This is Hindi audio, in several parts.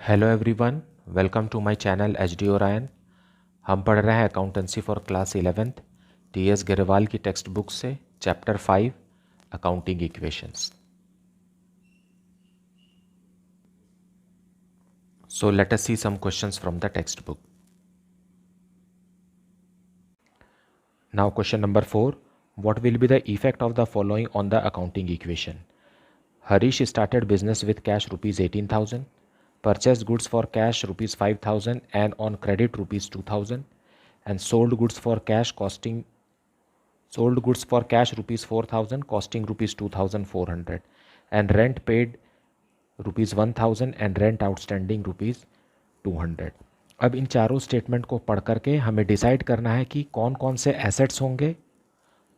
Hello everyone, welcome to my channel H D Orion. हम पढ़ रहे हैं accountancy for class 11th T S Grewal की टेक्स्ट बुक से chapter 5 accounting equations. So let us see some questions from the text book. Now question number 4, what will be the effect of the following on the accounting equation? Harish started business with cash rupees 18,000, purchased goods for cash rupees 5,000 and on credit rupees 2,000, and sold goods for cash rupees 4,000 costing rupees 2,400, and rent paid rupees 1,000 and rent outstanding rupees 200। अब इन चारों स्टेटमेंट को पढ़ करके हमें डिसाइड करना है कि कौन कौन से एसेट्स होंगे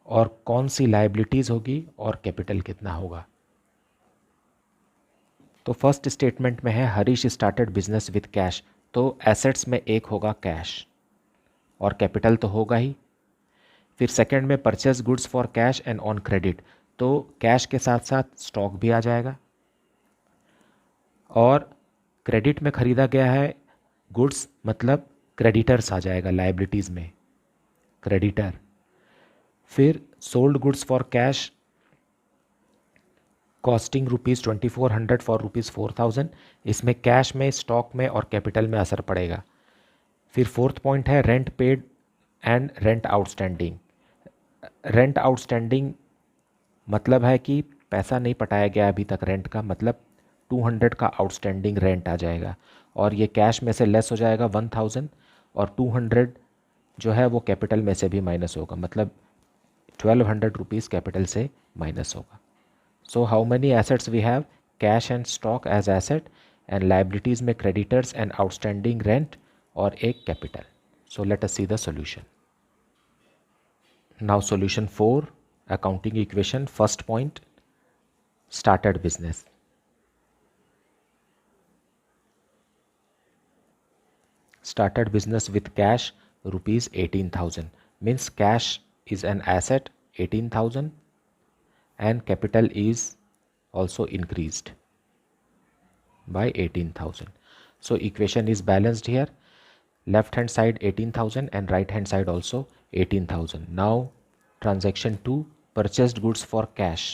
और कौन सी लाइबिलिटीज़ होगी और कैपिटल कितना होगा। तो फर्स्ट स्टेटमेंट में है Harish started business with cash, तो एसेट्स में एक होगा कैश और कैपिटल तो होगा ही। फिर सेकंड में purchase goods for cash and on credit, तो कैश के साथ साथ स्टॉक भी आ जाएगा। और क्रेडिट में ख़रीदा गया है गुड्स, मतलब क्रेडिटर्स आ जाएगा लाइबिलिटीज़ में, क्रेडिटर। फिर sold goods for cash costing rupees 2,400 for rupees 4,000, इसमें कैश में, स्टॉक में और कैपिटल में असर पड़ेगा। फिर फोर्थ पॉइंट है rent paid and rent outstanding. Rent outstanding मतलब है कि पैसा नहीं पटाया गया अभी तक रेंट का, मतलब 200 का आउटस्टैंडिंग रेंट आ जाएगा और ये कैश में से लेस हो जाएगा 1,000 और 200 जो है वो कैपिटल में से भी माइनस होगा, मतलब 1,200 रुपीज़ कैपिटल से माइनस होगा। So how many assets we have? Cash and stock as asset and liabilities में creditors and outstanding rent और एक capital. So let us see the solution. Now solution 4, accounting equation. First point, started business. Started business with cash rupees 18,000, means cash is an asset 18,000 and capital is also increased by 18,000. So equation is balanced here. Left hand side 18,000 and right hand side also 18,000. Now transaction 2, purchased goods for cash.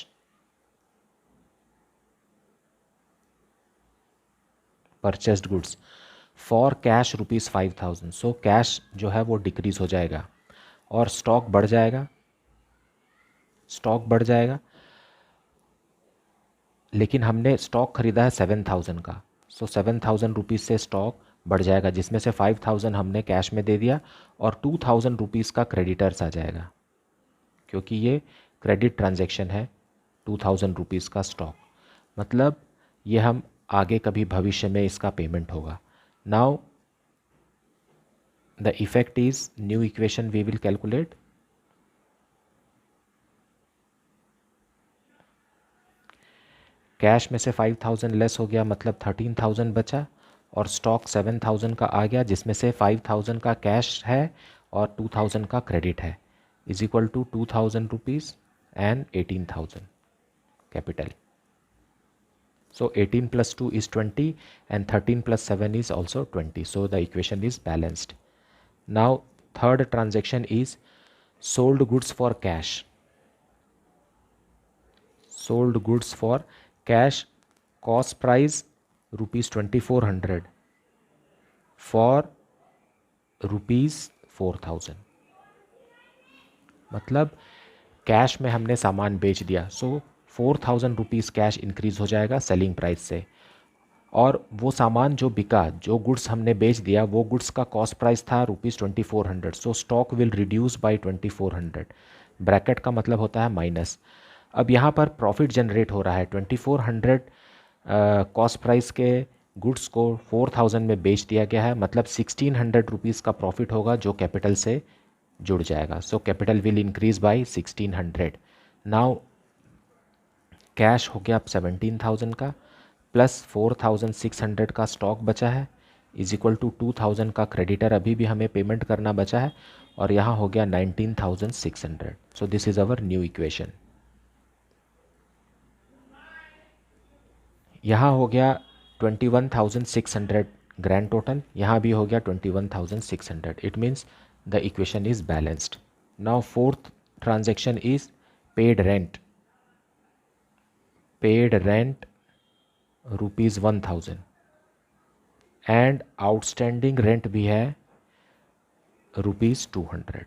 Purchased goods for cash rupees 5,000. So cash जो है वो डिक्रीज हो जाएगा और स्टॉक बढ़ जाएगा, स्टॉक बढ़ जाएगा। लेकिन हमने स्टॉक खरीदा है 7,000 का, सो 7,000 रुपीज़ से स्टॉक बढ़ जाएगा, जिसमें से 5,000 हमने कैश में दे दिया और 2,000 रुपीज़ का क्रेडिटर्स आ जाएगा, क्योंकि ये क्रेडिट ट्रांजैक्शन है। 2,000 रुपीज़ का स्टॉक, मतलब ये हम आगे कभी भविष्य में इसका पेमेंट होगा। Now the effect is new equation we will calculate. Cash में से 5,000 लेस हो गया, मतलब 13,000 बचा और स्टॉक 7,000 का आ गया, जिसमें से 5,000 का कैश है और 2,000 का क्रेडिट है, is equal to 2,000 rupees and 18,000 capital. So 18 plus 2 is 20 and 13 plus 7 is also 20. So the equation is balanced. Now third transaction is sold goods for cash. Sold goods for cash, cost price rupees 2,400 for rupees 4,000, मतलब कैश में हमने सामान बेच दिया, सो 4,000 रुपीज़ कैश इंक्रीज़ हो जाएगा सेलिंग प्राइस से। और वो सामान जो बिका, जो गुड्स हमने बेच दिया, वो गुड्स का कॉस्ट प्राइस था rupees 2,400, so stock will reduce by 2,400। Bracket का मतलब होता है माइनस। अब यहाँ पर प्रॉफिट जनरेट हो रहा है, 2,400 कॉस्ट प्राइस के गुड्स को 4,000 में बेच दिया गया है, मतलब 1,600 रुपीज़ का प्रॉफिट होगा जो कैपिटल से जुड़ जाएगा। So capital will increase by 1,600। Now cash हो गया अब 17,000 का, प्लस 4,600 का स्टॉक बचा है, इज इक्वल टू 2,000 का क्रेडिटर अभी भी हमें पेमेंट करना बचा है, और यहाँ हो गया 19,600। So this is our new equation. यहाँ हो गया 21,600 ग्रैंड टोटल, यहाँ भी हो गया 21,600. It means the equation is balanced. Now fourth transaction is paid rent. Paid rent ₹1,000 and outstanding rent भी है ₹200.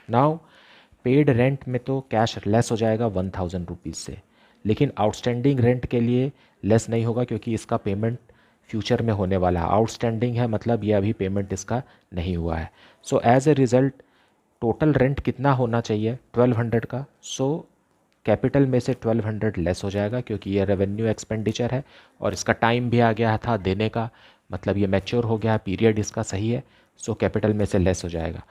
नाउ पेड रेंट में तो कैश लेस हो जाएगा 1,000 रुपीज़ से, लेकिन आउटस्टैंडिंग रेंट के लिए लेस नहीं होगा क्योंकि इसका पेमेंट फ्यूचर में होने वाला है. आउटस्टैंडिंग है मतलब ये अभी पेमेंट इसका नहीं हुआ है. So as a result total rent कितना होना चाहिए 1200 का. सो कैपिटल में से 1200 लेस हो जाएगा क्योंकि ये रेवेन्यू एक्सपेंडिचर है और इसका टाइम भी आ गया था देने का, मतलब ये मैच्योर हो गया, पीरियड इसका सही है. सो कैपिटल में से लेस हो जाएगा.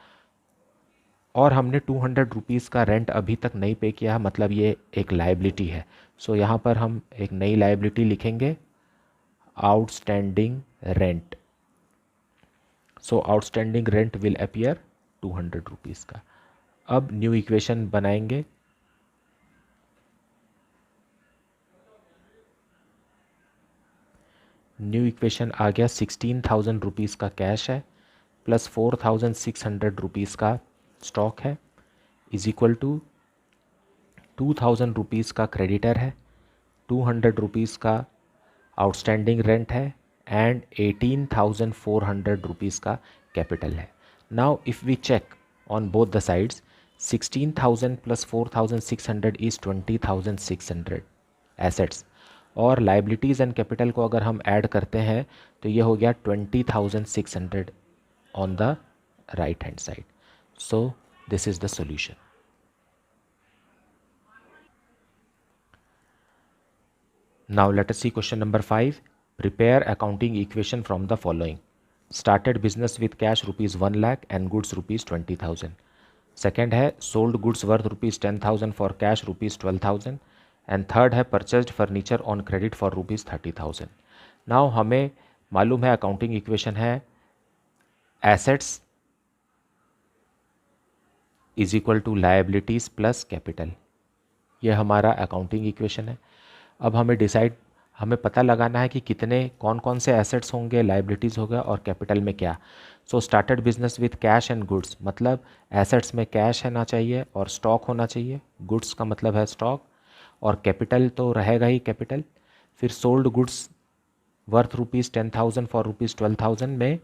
और हमने 200 रुपीज़ का रेंट अभी तक नहीं पे किया है, मतलब ये एक लाइबिलिटी है. सो यहाँ पर हम एक नई लाइबिलिटी लिखेंगे, outstanding rent. So outstanding rent will appear 200 rupees का. अब न्यू इक्वेशन बनाएंगे. न्यू इक्वेशन आ गया 16,000 रुपीज़ का कैश है प्लस 4,600 रुपीज़ का स्टॉक है इज इक्वल टू 2,000 रुपीज़ का क्रेडिटर है, 200 रुपीज़ का आउटस्टैंडिंग रेंट है एंड 18,400 रुपीज़ का कैपिटल है. Now if we check on both the sides, 16,000 plus 4,600 is 20,600 assets और लाइबिलिटीज़ एंड कैपिटल को अगर हम ऐड करते हैं तो ये हो गया 20,600 on the right hand side. So this is the solution. Now let us see question number 5. Prepare accounting equation from the following. Started business with cash ₹1 lakh and goods ₹20,000. Second है sold goods worth ₹10,000 for cash ₹12,000. And third है purchased furniture on credit for ₹30,000. Now हमें मालूम है accounting equation है assets is equal to liabilities plus capital. ये हमारा अकाउंटिंग इक्वेशन है. अब हमें पता लगाना है कि कितने कौन कौन से एसेट्स होंगे, लाइबिलिटीज़ होगा और कैपिटल में क्या. So started business with cash and goods, मतलब एसेट्स में कैश होना चाहिए और स्टॉक होना चाहिए. गुड्स का मतलब है स्टॉक और कैपिटल तो रहेगा ही कैपिटल. फिर सोल्ड गुड्स वर्थ ₹10,000 फॉर ₹12,000 में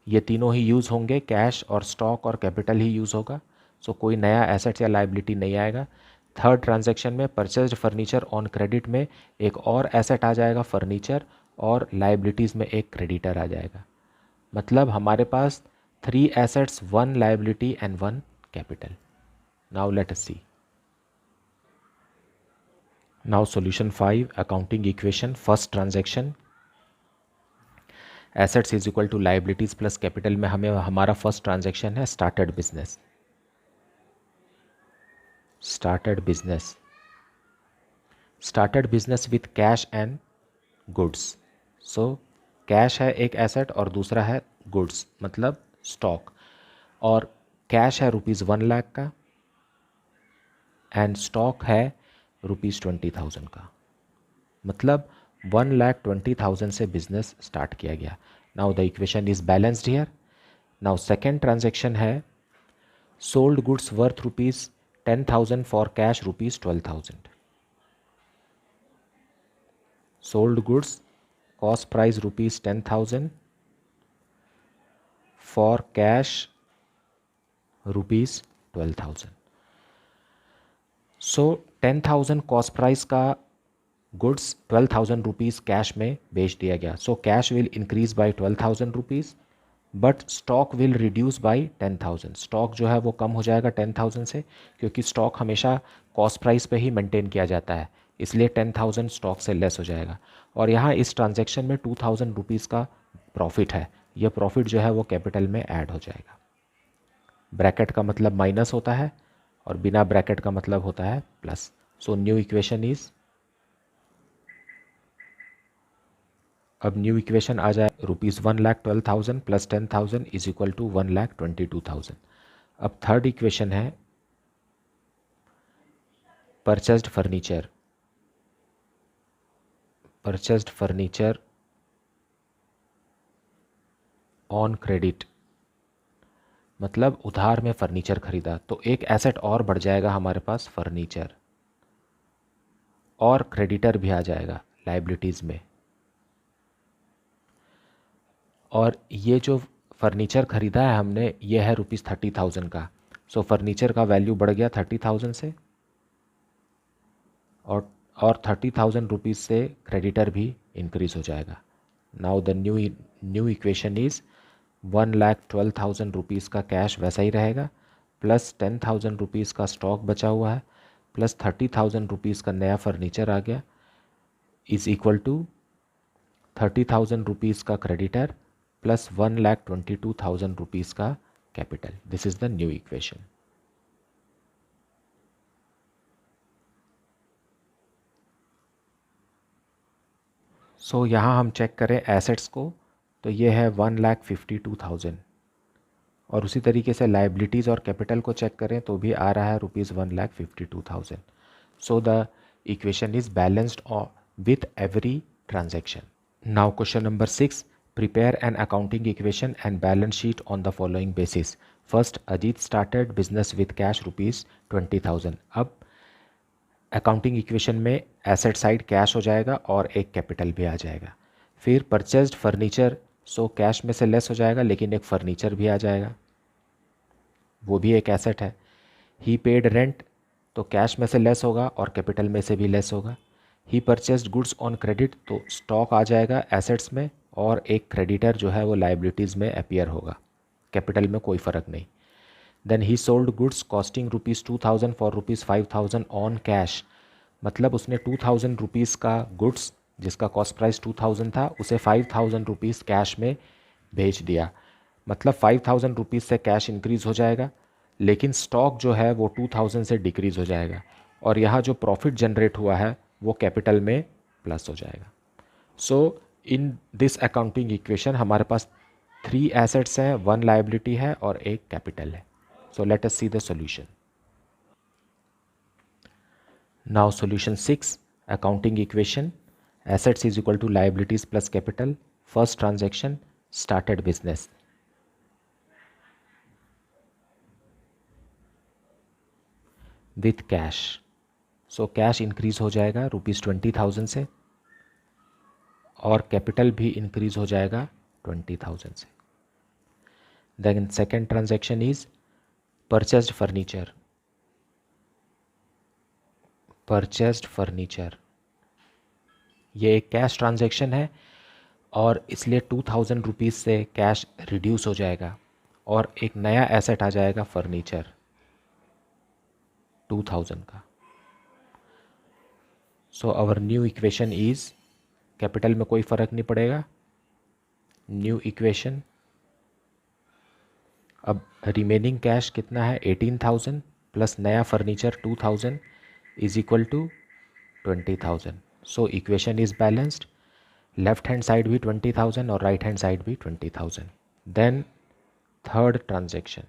ये तीनों ही यूज़ होंगे, कैश और स्टॉक और कैपिटल ही यूज़ होगा. सो कोई नया एसेट या लाइबिलिटी नहीं आएगा. थर्ड ट्रांजैक्शन में परचेज्ड फर्नीचर ऑन क्रेडिट में एक और एसेट आ जाएगा फर्नीचर और लाइबिलिटीज़ में एक क्रेडिटर आ जाएगा. मतलब हमारे पास 3 assets, 1 liability and 1 capital. Now let us see. Now solution 5 accounting equation. First transaction assets is equal to liabilities plus capital में हमें हमारा फर्स्ट ट्रांजैक्शन है started business. started business with cash and goods. so cash है एक एसेट और दूसरा है गुड्स मतलब स्टॉक. और कैश है ₹1 लाख का एंड स्टॉक है ₹20,000 का, मतलब 1,20,000 से बिजनेस स्टार्ट किया गया. Now the equation is balanced here. Now second transaction है sold goods worth ₹10,000 for cash ₹12,000. Sold goods cost price ₹10,000 for cash ₹12,000. So 10,000 cost price का goods 12,000 रुपीज़ कैश में बेच दिया गया. So cash will increase by 12,000 rupees but stock will reduce by 10,000. Stock जो है वो कम हो जाएगा 10,000 से क्योंकि स्टॉक हमेशा कॉस्ट प्राइस पे ही मेंटेन किया जाता है, इसलिए 10,000 स्टॉक से लेस हो जाएगा. और यहाँ इस ट्रांजैक्शन में 2,000 रुपीज़ का प्रॉफिट है. यह प्रॉफिट जो है वो कैपिटल में ऐड हो जाएगा. ब्रैकेट का मतलब माइनस होता है और बिना ब्रैकेट का मतलब होता है plus. So new equation is, अब न्यू इक्वेशन आ जाए ₹1,12,000 प्लस 10,000 इज इक्वल टू 1,22,000. अब थर्ड इक्वेशन है purchased furniture. Purchased furniture on credit, मतलब उधार में फर्नीचर खरीदा, तो एक एसेट और बढ़ जाएगा हमारे पास, फर्नीचर, और क्रेडिटर भी आ जाएगा लाइबिलिटीज़ में। और ये जो फर्नीचर ख़रीदा है हमने, ये है ₹30,000 का। सो फर्नीचर का वैल्यू बढ़ गया 30,000 से, और 30,000 रुपीज़ से क्रेडिटर भी इंक्रीज़ हो जाएगा। Now the new equation is 1,12,000 rupees का कैश वैसा ही रहेगा, प्लस 10,000 रुपीज़ का स्टॉक बचा हुआ है, प्लस 30,000 रुपीज़ का नया फर्नीचर आ गया, इज़ इक्वल टू 30,000 रुपीज़ का क्रेडिटर प्लस 1,22,000 रुपीज़ का capital. This is the new equation. So यहाँ हम चेक करें एसेट्स को, तो ये है 1,52,000, और उसी तरीके से लाइबिलिटीज़ और कैपिटल को चेक करें तो भी आ रहा है ₹1,52,000। So the equation is balanced with every transaction. Now question number 6, prepare an accounting equation and balance sheet on the following basis. First, Ajit started business with cash ₹20,000. अब अकाउंटिंग इक्वेशन में एसेट साइड कैश हो जाएगा और एक कैपिटल भी आ जाएगा। फिर परचेज्ड फर्नीचर, सो कैश में से लेस हो जाएगा लेकिन एक फर्नीचर भी आ जाएगा, वो भी एक एसेट है। ही पेड रेंट, तो कैश में से लेस होगा और कैपिटल में से भी लेस होगा। ही परचेज्ड गुड्स ऑन क्रेडिट, तो स्टॉक आ जाएगा एसेट्स में और एक क्रेडिटर जो है वो लाइबिलिटीज़ में अपीयर होगा, कैपिटल में कोई फ़र्क नहीं। Then he sold goods costing ₹2,000 for ₹5,000 on cash, मतलब उसने 2,000 रुपीज़ का गुड्स जिसका कॉस्ट प्राइस 2,000 था उसे 5,000 रुपीज़ कैश में भेज दिया, मतलब 5,000 रुपीज़ से कैश इंक्रीज़ हो जाएगा, लेकिन स्टॉक जो है वो 2,000 से डिक्रीज़ हो जाएगा, और यहाँ जो प्रॉफिट जनरेट हुआ है वो कैपिटल में प्लस हो जाएगा। So in this accounting equation हमारे पास 3 एसेट्स हैं, 1 लायबिलिटी है और एक कैपिटल है। सो let us see the solution. Now solution 6, accounting equation, assets is equal to liabilities plus capital. First transaction, started business. With cash, so cash increase हो जाएगा ₹20,000 से, और कैपिटल भी इंक्रीज हो जाएगा 20,000 से। Then second transaction is purchased furniture. Purchased furniture ये एक कैश ट्रांजैक्शन है और इसलिए 2,000 रुपीज़ से कैश रिड्यूस हो जाएगा और एक नया एसेट आ जाएगा फर्नीचर 2,000 का। So our new equation is, capital में कोई फ़र्क नहीं पड़ेगा, न्यू इक्वेशन। अब रिमेनिंग कैश कितना है 18,000 प्लस नया furniture 2,000 is equal to 20,000। So equation is balanced, left hand side भी 20,000 और राइट हैंड साइड भी 20,000। Then third transaction,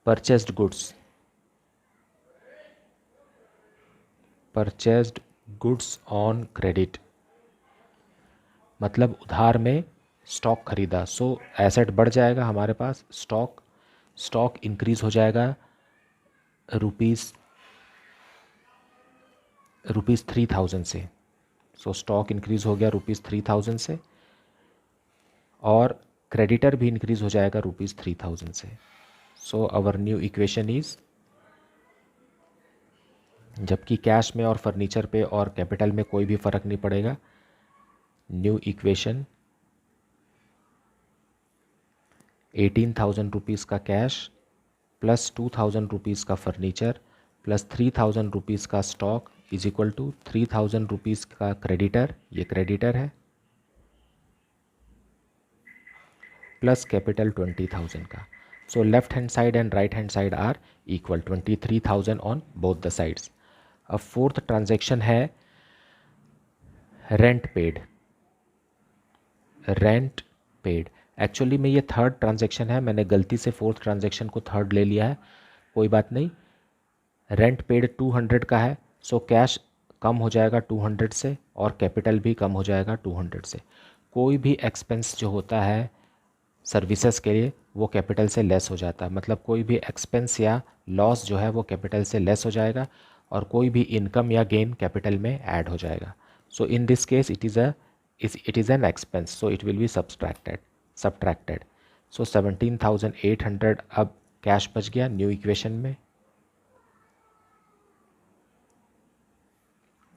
purchased goods. Purchased goods on credit मतलब उधार में स्टॉक खरीदा, सो एसेट बढ़ जाएगा हमारे पास, स्टॉक इंक्रीज हो जाएगा रुपीज़ 3,000 से। सो स्टॉक इंक्रीज हो गया ₹3,000 से और क्रेडिटर भी इंक्रीज हो जाएगा ₹3,000 से। So our new equation is, जबकि कैश में और फर्नीचर पे और कैपिटल में कोई भी फ़र्क नहीं पड़ेगा, न्यू इक्वेशन 18,000 रुपीज़ का कैश प्लस 2,000 रुपीज़ का फर्नीचर प्लस 3,000 रुपीज़ का stock is equal to 3,000 rupees का क्रेडिटर, ये क्रेडिटर है, प्लस कैपिटल 20,000 का। So left hand side and right hand side are equal, 23,000 on both the sides. अब फोर्थ ट्रांजैक्शन है rent paid. Rent paid actually में ये थर्ड ट्रांजैक्शन है, मैंने गलती से फोर्थ ट्रांजैक्शन को थर्ड ले लिया है, कोई बात नहीं। रेंट पेड 200 का है, सो कैश कम हो जाएगा 200 से और कैपिटल भी कम हो जाएगा 200 से। कोई भी एक्सपेंस जो होता है सर्विसेज के लिए वो कैपिटल से लेस हो जाता है, मतलब कोई भी एक्सपेंस या लॉस जो है वो कैपिटल से लेस हो जाएगा और कोई भी इनकम या गेन कैपिटल में ऐड हो जाएगा। So in this case it is an expense, so it will be subtracted. So 17,800 अब कैश बच गया न्यू इक्वेशन में,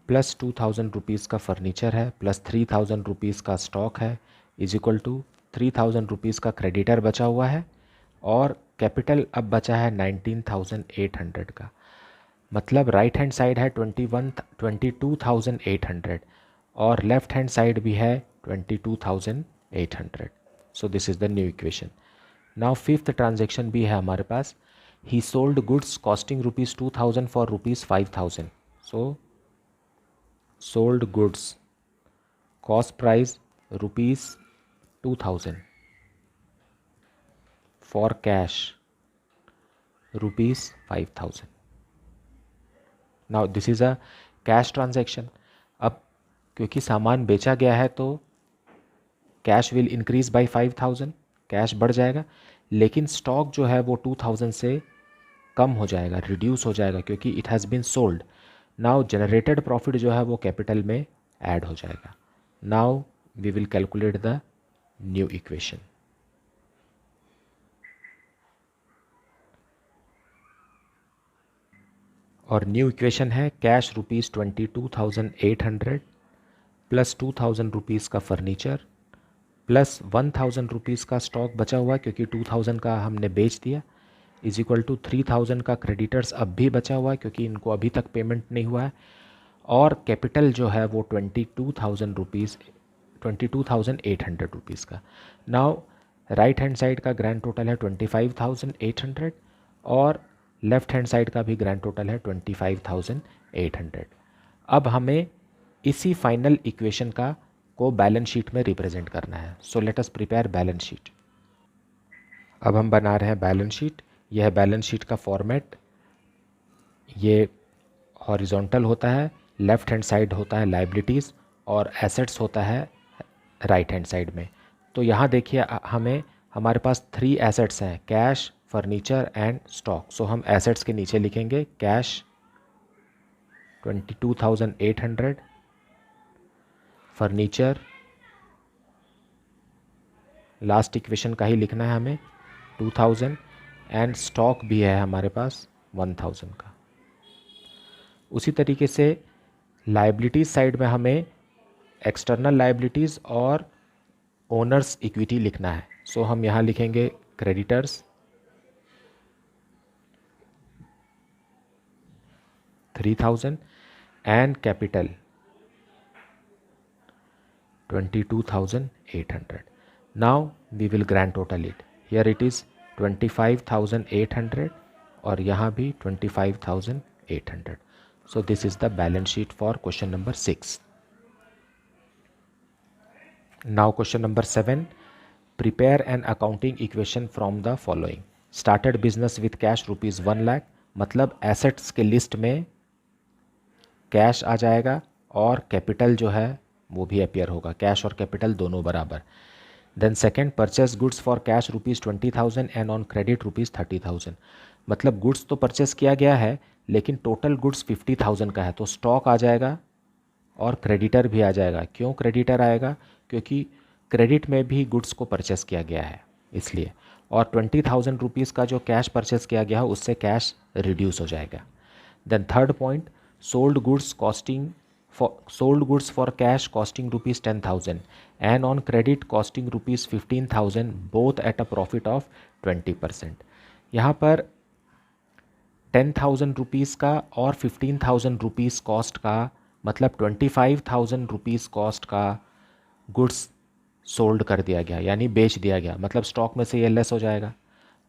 प्लस 2,000 रुपीज़ का फर्नीचर है, प्लस 3,000 रुपीज़ का स्टॉक है, इज इक्वल टू 3,000 रुपीज़ का क्रेडिटर बचा हुआ है और कैपिटल अब बचा है 19,800 का। मतलब राइट हैंड साइड है 22,800 और लेफ्ट हैंड साइड भी है 22,800। So this is the new equation. Now fifth transaction भी है हमारे पास। He sold goods costing ₹2,000 for ₹5,000। So sold goods cost price ₹2,000 for cash ₹5,000. now this is a cash transaction। अब क्योंकि सामान बेचा गया है तो cash will increase by 5,000, cash बढ़ जाएगा, लेकिन स्टॉक जो है वो 2,000 से कम हो जाएगा, रिड्यूस हो जाएगा क्योंकि it has been sold. Now generated profit जो है वो कैपिटल में ऐड हो जाएगा। Now we will calculate the new equation. और न्यू इक्वेशन है कैश ₹22,800 प्लस 2,000 रुपीज़ का फर्नीचर प्लस 1,000 रुपीज़ का स्टॉक बचा हुआ क्योंकि 2,000 का हमने बेच दिया, इज इक्वल टू 3,000 का क्रेडिटर्स अब भी बचा हुआ है क्योंकि इनको अभी तक पेमेंट नहीं हुआ है, और कैपिटल जो है वो 22,800 रुपीज़ का। नाउ राइट हैंड साइड का ग्रैंड टोटल है 25,800 और लेफ्ट हैंड साइड का भी ग्रैंड टोटल है 25,800। अब हमें इसी फाइनल इक्वेशन को बैलेंस शीट में रिप्रेजेंट करना है। सो लेट अस प्रिपेयर बैलेंस शीट। अब हम बना रहे हैं बैलेंस शीट। यह है बैलेंस शीट का फॉर्मेट। ये हॉरिजॉन्टल होता है, लेफ्ट हैंड साइड होता है लाइबिलिटीज़ और एसेट्स होता है राइट हैंड साइड में। तो यहाँ देखिए हमारे पास 3 एसेट्स हैं, कैश, फर्नीचर एंड स्टॉक। सो हम एसेट्स के नीचे लिखेंगे कैश 22,800, फर्नीचर लास्ट इक्वेशन का ही लिखना है हमें 2,000 एंड स्टॉक भी है हमारे पास 1,000 का। उसी तरीके से लाइबिलिटीज़ साइड में हमें एक्सटर्नल लाइबिलिटीज़ और ओनर्स इक्विटी लिखना है। सो हम यहाँ लिखेंगे creditors 3,000 and capital 22,800। Now we will grand total it. Here it is 25,800 और यहाँ भी 25,800। So this is the balance sheet for question number 6. Now question number 7. Prepare an accounting equation from the following. Started business with cash ₹1 lakh, मतलब assets के लिस्ट में कैश आ जाएगा और कैपिटल जो है वो भी अपियर होगा, कैश और कैपिटल दोनों बराबर। Then second, purchase goods for cash ₹20,000 and on credit ₹30,000, मतलब गुड्स तो परचेस किया गया है लेकिन टोटल गुड्स 50,000 का है, तो स्टॉक आ जाएगा और क्रेडिटर भी आ जाएगा। क्यों क्रेडिटर आएगा? क्योंकि क्रेडिट में भी गुड्स को परचेस किया गया है इसलिए, और 20,000 रुपीज़ का जो कैश परचेस किया गया है उससे कैश रिड्यूस हो जाएगा। Then third point, sold goods for cash costing ₹10,000 and on credit costing ₹15,000 both at a profit of 20%। यहाँ पर 10,000 रुपीज़ का और 15,000 रुपीज़ कॉस्ट का, मतलब 25,000 रुपीज़ कॉस्ट का गुड्स सोल्ड कर दिया गया, यानी बेच दिया गया, मतलब स्टॉक में से ये लेस हो जाएगा।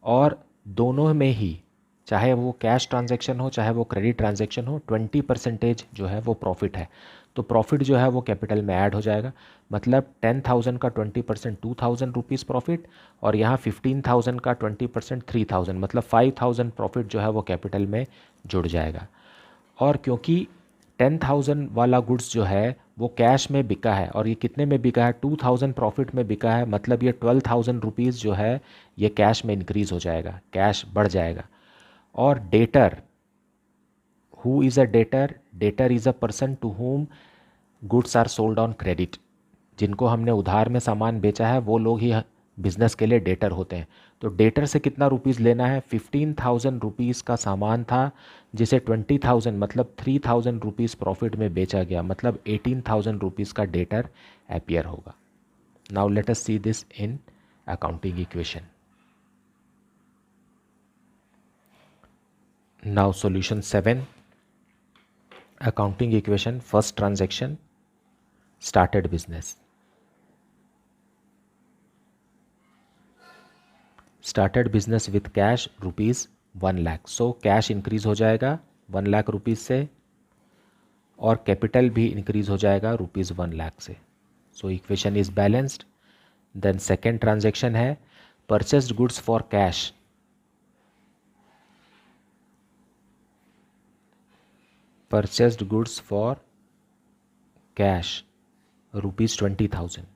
और दोनों में ही, चाहे वो कैश ट्रांजैक्शन हो चाहे वो क्रेडिट ट्रांजैक्शन हो, 20% जो है वो प्रॉफिट है, तो प्रॉफिट जो है वो कैपिटल में ऐड हो जाएगा। मतलब 10,000 का 20% 2,000 रुपीज़ प्रॉफिट और यहाँ 15,000 का 20% 3,000, मतलब 5,000 प्रॉफिट जो है वो कैपिटल में जुड़ जाएगा। और क्योंकि 10,000 वाला गुड्स जो है वो कैश में बिका है और ये कितने में बिका है, 2,000 प्रॉफिट में बिका है, मतलब ये 12,000 रुपीज़ जो है ये कैश में इंक्रीज़ हो जाएगा, कैश बढ़ जाएगा। और debtor, who is a debtor, debtor is a person to whom goods are sold on credit, जिनको हमने उधार में सामान बेचा है वो लोग ही बिजनेस के लिए डेटर होते हैं। तो डेटर से कितना रुपीज़ लेना है, 15,000 रुपीज़ का सामान था जिसे 20,000 मतलब 3,000 रुपीज़ प्रॉफिट में बेचा गया, मतलब 18,000 रुपीज़ का डेटर अपीयर होगा। Now let us see this in accounting equation. Now solution 7, accounting equation, first transaction, started business. Started business with cash rupees 1 lakh, so cash increase हो जाएगा 1 लाख रुपीज़ से और कैपिटल भी इंक्रीज हो जाएगा रुपीज़ 1 लाख से। So equation is balanced. Then second transaction है purchased goods for cash, purchased goods for cash rupees 20,000,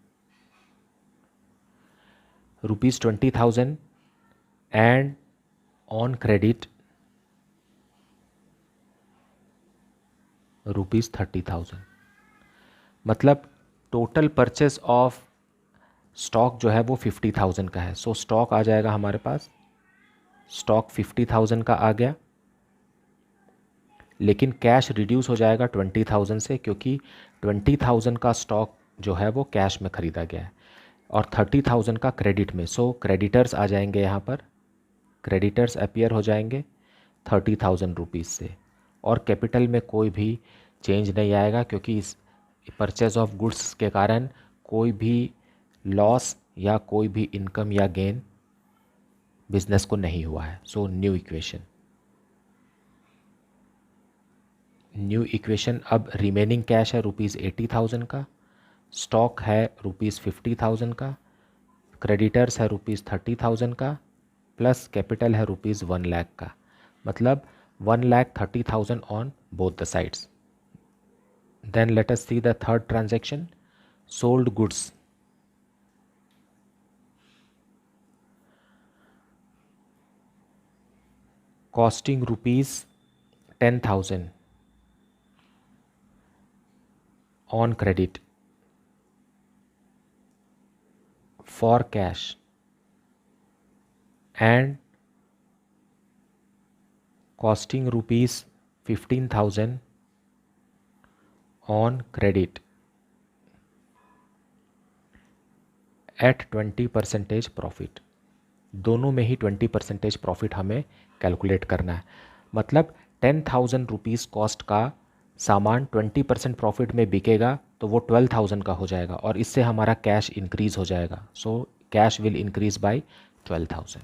rupees 20,000 and on credit rupees 30,000, मतलब टोटल परचेस ऑफ स्टॉक जो है वो 50,000 का है। सो स्टॉक आ जाएगा हमारे पास, स्टॉक 50,000 का आ गया, लेकिन कैश रिड्यूस हो जाएगा 20,000 से, क्योंकि 20,000 का स्टॉक जो है वो कैश में ख़रीदा गया है और 30,000 का क्रेडिट में। सो क्रेडिटर्स आ जाएंगे यहाँ पर, क्रेडिटर्स अपीयर हो जाएंगे 30,000 रुपीज़ से, और कैपिटल में कोई भी चेंज नहीं आएगा क्योंकि इस परचेज ऑफ गुड्स के कारण कोई भी लॉस या कोई भी इनकम या गेन बिजनेस को नहीं हुआ है। So new equation, new equation. अब रिमेनिंग कैश है रुपीज़ 80,000 का, स्टॉक है रुपीज़ 50,000 का, क्रेडिटर्स है रुपीज़ 30,000 का, प्लस कैपिटल है रुपीज़ 1 लाख का, मतलब 1,30,000 on both the sides. Then let us see the third transaction, sold goods. Costing rupees 10,000 on credit for cash and costing rupees 15,000 on credit at 20% profit. दोनों में ही 20% प्रॉफिट हमें कैलकुलेट करना है, मतलब 10,000 रुपीज़ कॉस्ट का सामान 20% प्रॉफिट में बिकेगा तो वो 12,000 का हो जाएगा और इससे हमारा कैश इंक्रीज़ हो जाएगा। So cash will increase by 12,000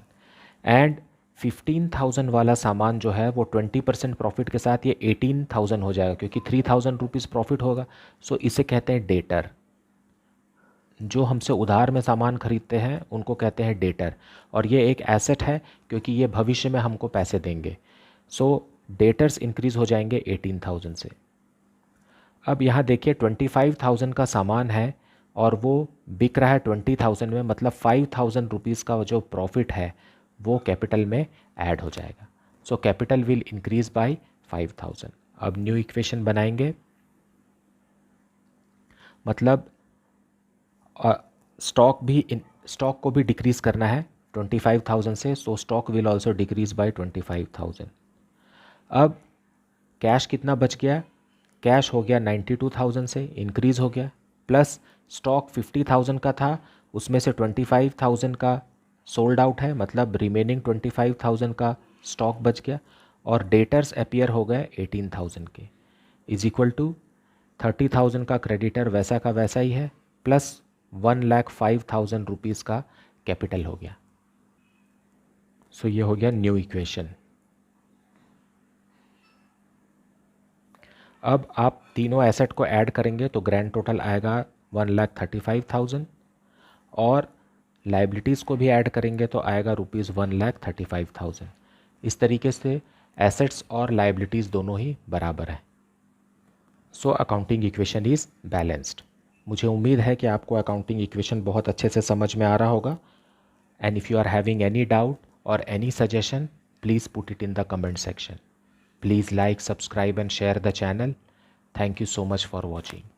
and 15,000 वाला सामान जो है वो 20% प्रॉफिट के साथ ये 18,000 हो जाएगा क्योंकि 3,000 रुपीज़ प्रॉफिट होगा। सो इसे कहते हैं डेटर। जो हमसे उधार में सामान खरीदते हैं उनको कहते हैं डेटर, और ये एक एसेट है क्योंकि ये भविष्य में हमको पैसे देंगे। सो डेटर्स इंक्रीज़ हो जाएंगे 18,000 से। अब यहाँ देखिए 25,000 का सामान है और वो बिक रहा है 20,000 में, मतलब 5,000 रुपीज़ का जो प्रॉफिट है वो कैपिटल में ऐड हो जाएगा। So capital will increase by 5,000। अब न्यू इक्वेशन बनाएंगे, मतलब स्टॉक को भी डिक्रीज करना है 25,000 से, सो stock will also decrease by 25,000। अब कैश कितना बच गया, कैश हो गया 92,000 से इंक्रीज हो गया, प्लस स्टॉक 50,000 का था उसमें से 25,000 का सोल्ड आउट है, मतलब रिमेनिंग 25,000 का स्टॉक बच गया, और डेटर्स अपीयर हो गए 18,000 के, इज इक्वल टू 30,000 का क्रेडिटर वैसा का वैसा ही है, प्लस 1,05,000 रुपीज़ का कैपिटल हो गया। सो ये हो गया न्यू इक्वेशन। अब आप तीनों एसेट को ऐड करेंगे तो ग्रैंड टोटल आएगा 1,35,000, और लाइबिलिटीज़ को भी ऐड करेंगे तो आएगा रुपीज़ 1,35,000। इस तरीके से एसेट्स और लाइबिलिटीज़ दोनों ही बराबर हैं। So accounting equation is balanced. मुझे उम्मीद है कि आपको अकाउंटिंग इक्वेशन बहुत अच्छे से समझ में आ रहा होगा। And if you are having any doubt और any suggestion, please put it in the comment section. Please like, subscribe and share the channel. Thank you so much for watching.